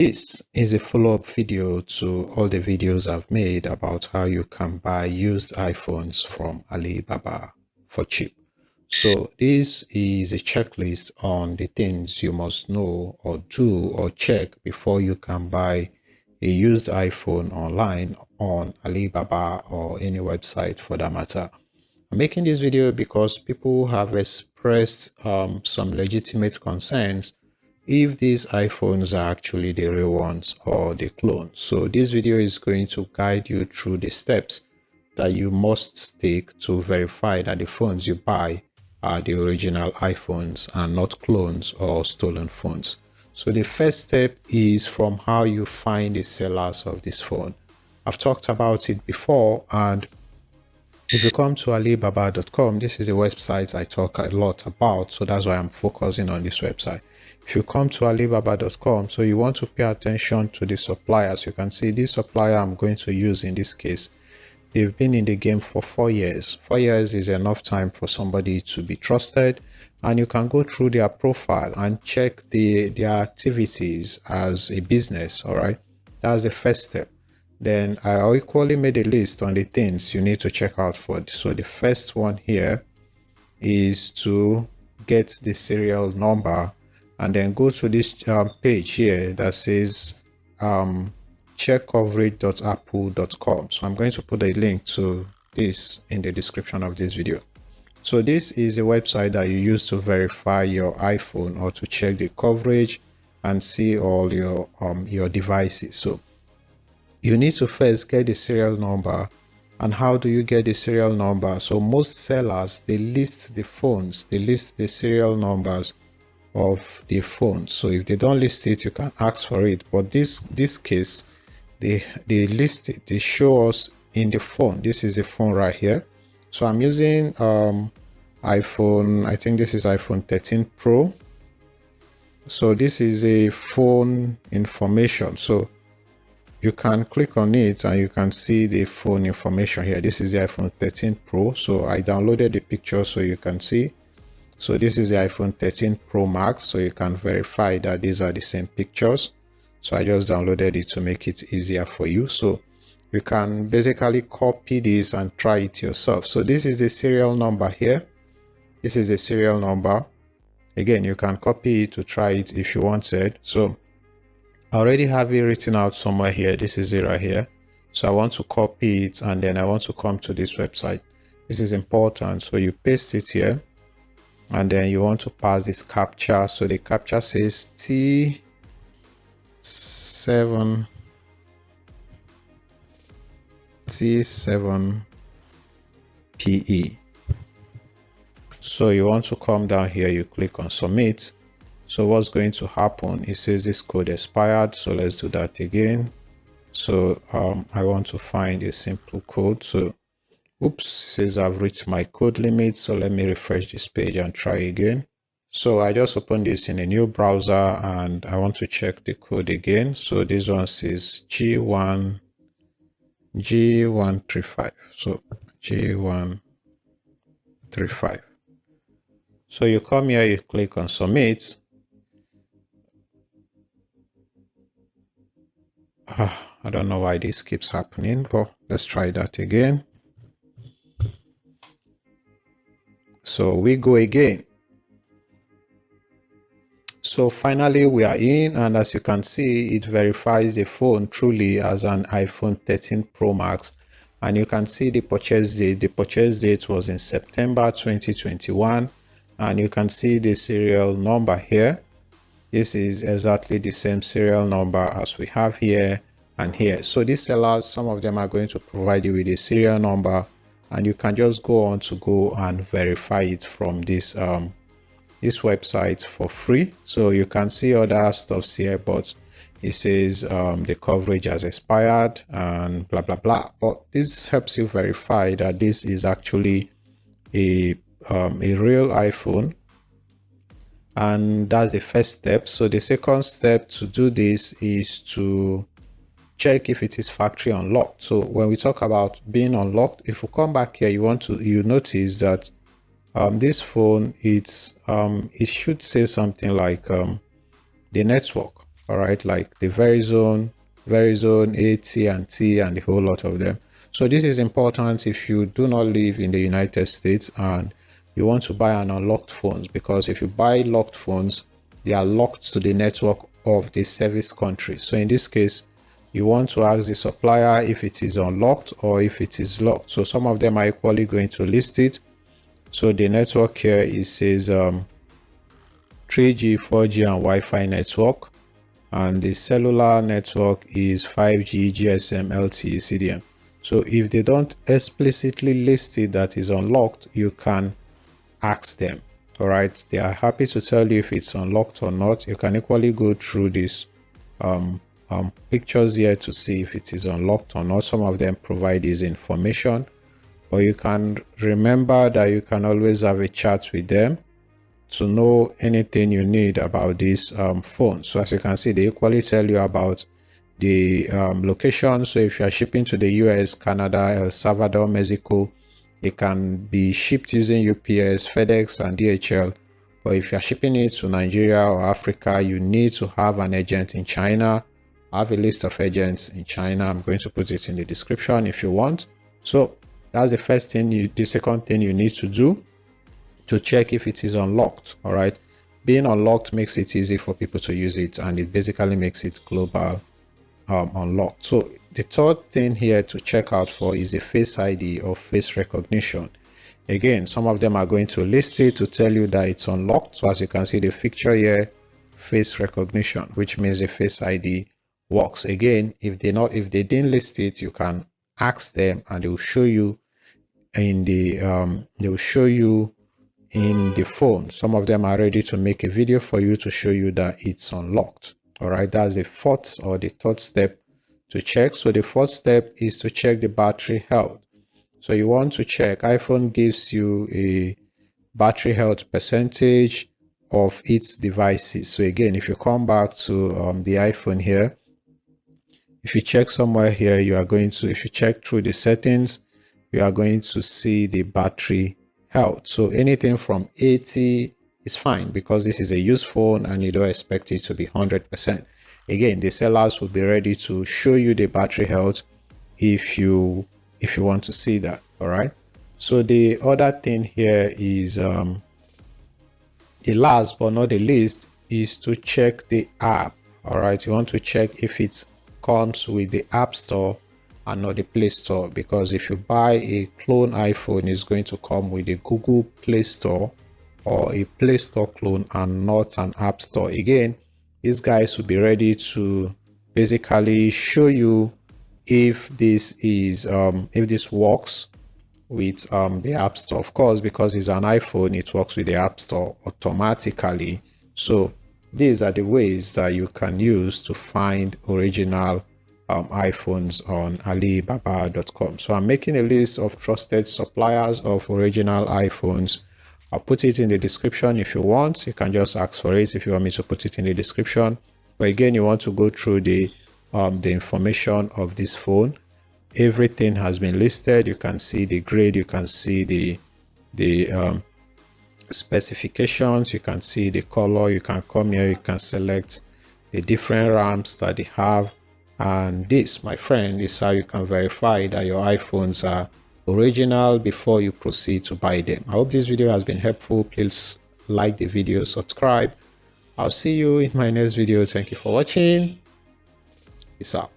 This is a follow-up video to all the videos I've made about how you can buy used iPhones from Alibaba for cheap. So this is a checklist on the things you must know or do or check before you can buy a used iPhone online on Alibaba or any website for that matter. I'm making this video because people have expressed some legitimate concerns if these iPhones are actually the real ones or the clones. So this video is going to guide you through the steps that you must take to verify that the phones you buy are the original iPhones and not clones or stolen phones. So the first step is from how you find the sellers of this phone. I've talked about it before, and if you come to Alibaba.com, this is a website I talk a lot about, so that's why I'm focusing on this website. If you come to Alibaba.com, so you want to pay attention to the suppliers. You can see this supplier I'm going to use in this case. They've been in the game for 4 years. 4 years is enough time for somebody to be trusted, and you can go through their profile and check their activities as a business. All right, that's the first step. Then I equally made a list on the things you need to check out for. So the first one here is to get the serial number, and then go to this page here that says checkcoverage.apple.com. So I'm going to put a link to this in the description of this video. So this is a website that you use to verify your iPhone or to check the coverage and see all your devices. So you need to first get the serial number. And how do you get the serial number? So most sellers, they list the phones, they list the serial numbers of the phone. So if they don't list it, you can ask for it. But this case, they list it, they show us in the phone. This is the phone right here. So I'm using iPhone, I think this is iPhone 13 Pro. So this is a phone information. So you can click on it and you can see the phone information here. This is the iPhone 13 Pro. So I downloaded the picture so you can see. So this is the iPhone 13 Pro Max. So you can verify that these are the same pictures. So I just downloaded it to make it easier for you. So you can basically copy this and try it yourself. So this is the serial number here. This is the serial number. Again, you can copy it to try it if you wanted. So I already have it written out somewhere here. This is it right here. So I want to copy it and then I want to come to this website. This is important. So you paste it here and then you want to pass this captcha. So the captcha says T7PE. So you want to come down here, you click on submit. So what's going to happen? It says this code expired. So let's do that again. So I want to find a simple code. So oops, it says I've reached my code limit. So let me refresh this page and try again. So I just opened this in a new browser and I want to check the code again. So this one says G135. So G135. So you come here, you click on submit. I don't know why this keeps happening, but let's try that again. So we go again. So finally we are in, and as you can see, it verifies the phone truly as an iPhone 13 Pro Max. And you can see the purchase date. The purchase date was in September 2021. And you can see the serial number here. This is exactly the same serial number as we have here and here. So these sellers, some of them are going to provide you with a serial number, and you can just go on to go and verify it from this this website for free. So you can see other stuff here, but it says the coverage has expired and blah blah blah. But this helps you verify that this is actually a real iPhone. And that's the first step. So the second step to do this is to check if it is factory unlocked. So when we talk about being unlocked, if you come back here, you notice that this phone, it should say something like the network. all right, like the Verizon, AT&T, and a whole lot of them. So this is important if you do not live in the United States and you want to buy an unlocked phones, because if you buy locked phones, they are locked to the network of the service country. So in this case, you want to ask the supplier if it is unlocked or if it is locked. So some of them are equally going to list it. So the network here, it says 3G, 4G, and Wi-Fi network. And the cellular network is 5G, GSM, LTE, CDM. So if they don't explicitly list it that is unlocked, you can ask them. All right, they are happy to tell you if it's unlocked or not. You can equally go through these pictures here to see if it is unlocked or not. Some of them provide this information, but you can remember that you can always have a chat with them to know anything you need about this phone. So as you can see, they equally tell you about the location. So if you are shipping to the US, Canada, El Salvador, Mexico, it can be shipped using UPS, FedEx, and DHL. But if you're shipping it to Nigeria or Africa, you need to have an agent in China. I have a list of agents in China. I'm going to put it in the description if you want. So that's the first thing. The second thing you need to do to check if it is unlocked. All right. Being unlocked makes it easy for people to use it, and it basically makes it global unlocked. So the third thing here to check out for is the Face ID or face recognition. Again, some of them are going to list it to tell you that it's unlocked. So as you can see, the picture here, face recognition, which means the Face ID works. Again, if they didn't list it, you can ask them and they will show you in the phone. Some of them are ready to make a video for you to show you that it's unlocked. All right, that's the fourth or the third step to check. So the fourth step is to check the battery health. So you want to check, iPhone gives you a battery health percentage of its devices. So again, if you come back to the iPhone here, if you check somewhere here, if you check through the settings, you are going to see the battery health. So anything from 80 is fine, because this is a used phone and you don't expect it to be 100%. Again, the sellers will be ready to show you the battery health if you want to see that. All right. So the other thing here is the last but not the least is to check the app. All right, you want to check if it comes with the App Store and not the Play Store, because if you buy a clone iPhone, it's going to come with a Google Play Store or a Play Store clone and not an App Store. Again, these guys will be ready to basically show you if this is if this works with the App Store. Of course, because it's an iPhone, it works with the App Store automatically. So these are the ways that you can use to find original iPhones on Alibaba.com. So I'm making a list of trusted suppliers of original iPhones. I'll put it in the description if you want. You can just ask for it if you want me to put it in the description. But again, you want to go through the information of this phone. Everything has been listed. You can see the grade, you can see the specifications, you can see the color. You can come here, you can select the different RAMs that they have, and this, my friend, is how you can verify that your iPhones are original before you proceed to buy them. I hope this video has been helpful. Please like the video, subscribe. I'll see you in my next video. Thank you for watching. Peace out.